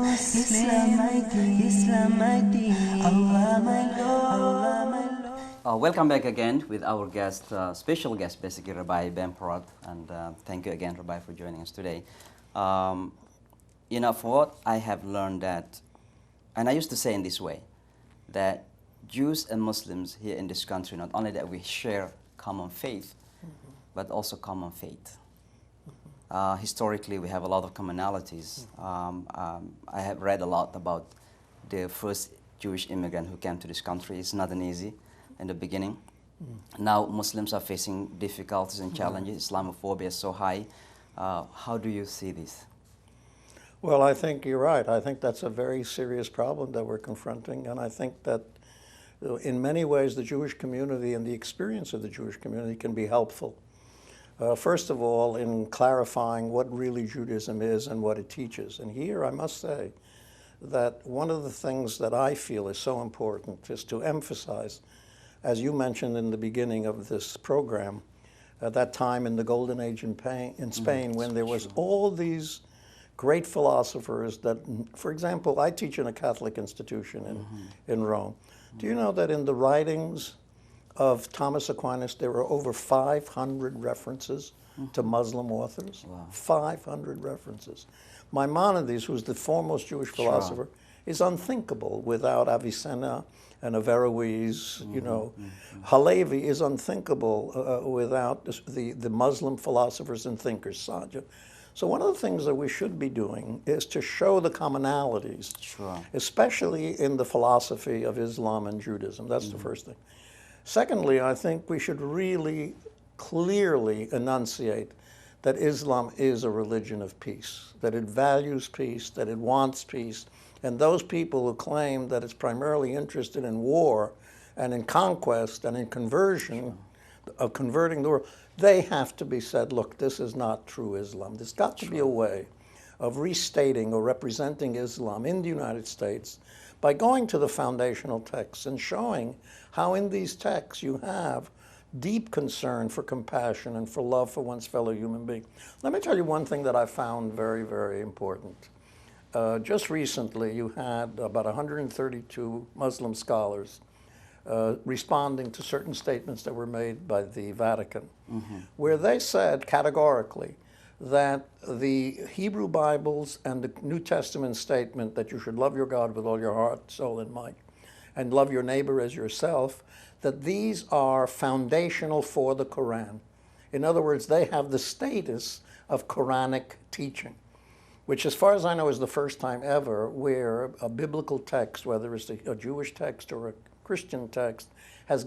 Muslim, Islam ID, Allah my Lord. Welcome back again with our guest, special guest, basically Rabbi Ben Porat, and thank you again, Rabbi, for joining us today. For what I have learned that, and I used to say in this way, that Jews and Muslims here in this country, not only that we share common faith, but also common faith. Historically, we have a lot of commonalities. I have read a lot about the first Jewish immigrant who came to this country. It's not an easy in the beginning. Now Muslims are facing difficulties and challenges. Islamophobia is so high. How do you see this? Well, I think you're right. I think that's a very serious problem that we're confronting, and I think that in many ways the Jewish community and the experience of the Jewish community can be helpful. First of all, in clarifying what really Judaism is and what it teaches. And here I must say that one of the things that I feel is so important is to emphasize, as you mentioned in the beginning of this program, at that time in the Golden Age in Spain, when there was all these great philosophers that, for example, I teach in a Catholic institution in Rome. Do you know that in the writings of Thomas Aquinas, there are over 500 references to Muslim authors? Wow. 500 references. Maimonides, who's the foremost Jewish philosopher, is unthinkable without Avicenna and Averroes. Halevi is unthinkable without the Muslim philosophers and thinkers, Sadja. So one of the things that we should be doing is to show the commonalities, especially in the philosophy of Islam and Judaism. That's the first thing. Secondly, I think we should really clearly enunciate that Islam is a religion of peace, that it values peace, that it wants peace, and those people who claim that it's primarily interested in war and in conquest and in conversion, of converting the world, they have to be said, look, this is not true Islam. There's got to be a way of restating or representing Islam in the United States by going to the foundational texts and showing how in these texts you have deep concern for compassion and for love for one's fellow human being. Let me tell you one thing that I found very, very important. Just recently, you had about 132 Muslim scholars responding to certain statements that were made by the Vatican, where they said categorically that the Hebrew Bibles and the New Testament statement that you should love your God with all your heart, soul, and might, and love your neighbor as yourself, that these are foundational for the Quran. In other words, they have the status of Quranic teaching, which as far as I know is the first time ever where a biblical text, whether it's a Jewish text or a Christian text, has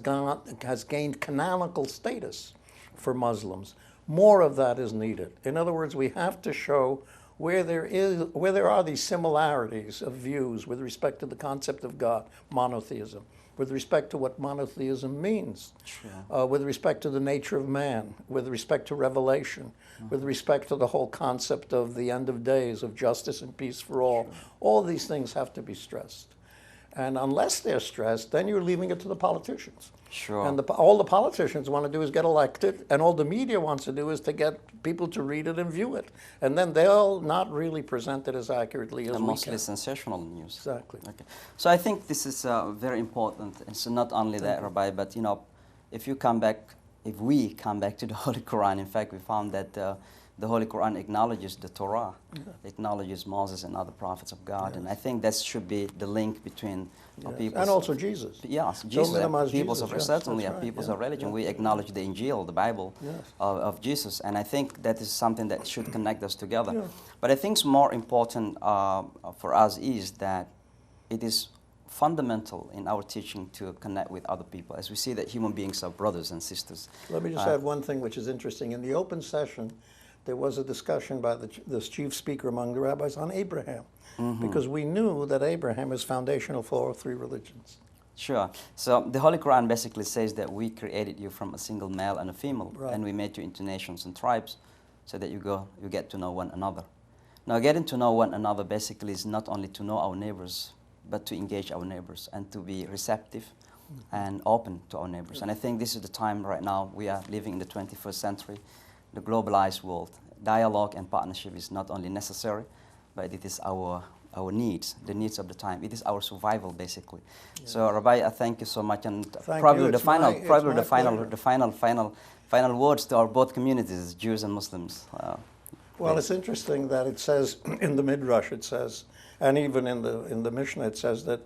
gained canonical status for Muslims. More of that is needed. In other words, we have to show where there are these similarities of views with respect to the concept of God, monotheism, with respect to what monotheism means, with respect to the nature of man, with respect to revelation, with respect to the whole concept of the end of days, of justice and peace for all. All these things have to be stressed. And unless they're stressed, then you're leaving it to the politicians. And all the politicians want to do is get elected, and all the media wants to do is to get people to read it and view it. And then they'll not really present it as accurately as we can. Mostly sensational news. Exactly. Okay. So I think this is very important. And so not only that, Rabbi, but if we come back to the Holy Quran, in fact, we found that the Holy Quran acknowledges the Torah, acknowledges Moses and other prophets of God, and I think that should be the link between people. And also Jesus. Yes, Jesus. Peoples of certainly peoples of religion. We acknowledge the Injil, the Bible of Jesus, and I think that is something that should connect us together. But I think more important for us is that it is fundamental in our teaching to connect with other people, as we see that human beings are brothers and sisters. Let me just add one thing which is interesting. In the open session, there was a discussion by the chief speaker among the rabbis on Abraham, because we knew that Abraham is foundational for all three religions. Sure. So the Holy Quran basically says that we created you from a single male and a female, and we made you into nations and tribes so that you get to know one another. Now, getting to know one another basically is not only to know our neighbors, but to engage our neighbors and to be receptive and open to our neighbors. And I think this is the time right now. We are living in the 21st century, the globalized world. Dialogue and partnership is not only necessary, but it is our our needs, the needs of the time. It is our survival, basically. Yes. So, Rabbi, I thank you so much, and probably the final words to our both communities, Jews and Muslims. Well, it's interesting that it says in the Midrash, it says, and even in the Mishnah, it says that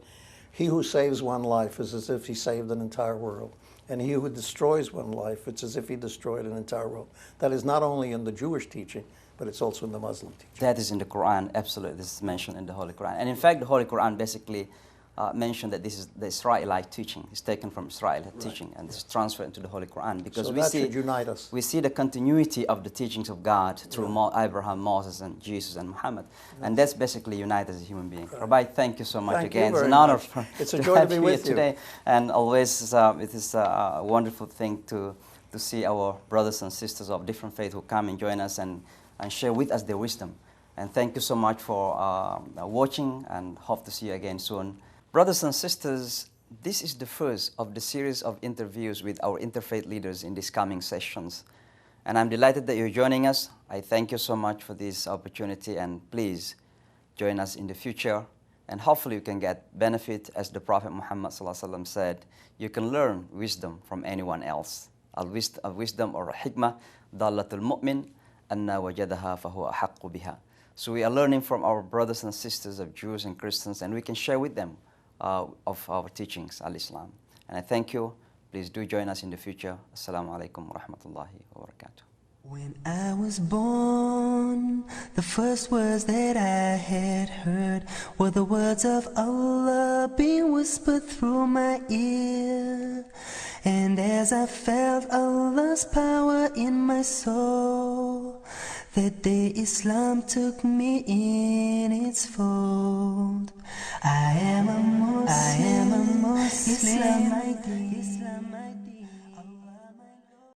he who saves one life is as if he saved an entire world. And he who destroys one life, it's as if he destroyed an entire world. That is not only in the Jewish teaching, but it's also in the Muslim teaching. That is in the Quran, absolutely. This is mentioned in the Holy Quran. And in fact, the Holy Quran basically mentioned that this is the Israelite teaching. It's taken from Israelite teaching, and it's transferred into the Holy Quran. Because so that should unite us. We see the continuity of the teachings of God through Abraham, Moses, and Jesus, and Muhammad. And that's basically unite as a human being. Rabbi, thank you so much again. It's an honor it's a joy to be with you today. And always it is a wonderful thing to see our brothers and sisters of different faith who come and join us and share with us their wisdom. And thank you so much for watching, and hope to see you again soon. Brothers and sisters, this is the first of the series of interviews with our interfaith leaders in these coming sessions. And I'm delighted that you're joining us. I thank you so much for this opportunity, and please join us in the future. And hopefully you can get benefit, as the Prophet Muhammad ﷺ said, you can learn wisdom from anyone else. Al-wisdom or hikmah, dallatul mu'min, anna wajadaha fahuwa ahaqqu biha. So we are learning from our brothers and sisters of Jews and Christians, and we can share with them of our teachings, al-Islam. And I thank you. Please do join us in the future. Assalamu alaikum wa rahmatullahi wa barakatuh. When I was born, the first words that I had heard were the words of Allah being whispered through my ear. And as I felt Allah's power in my soul, that day Islam took me in its fold. I am a Muslim, Islam my deen.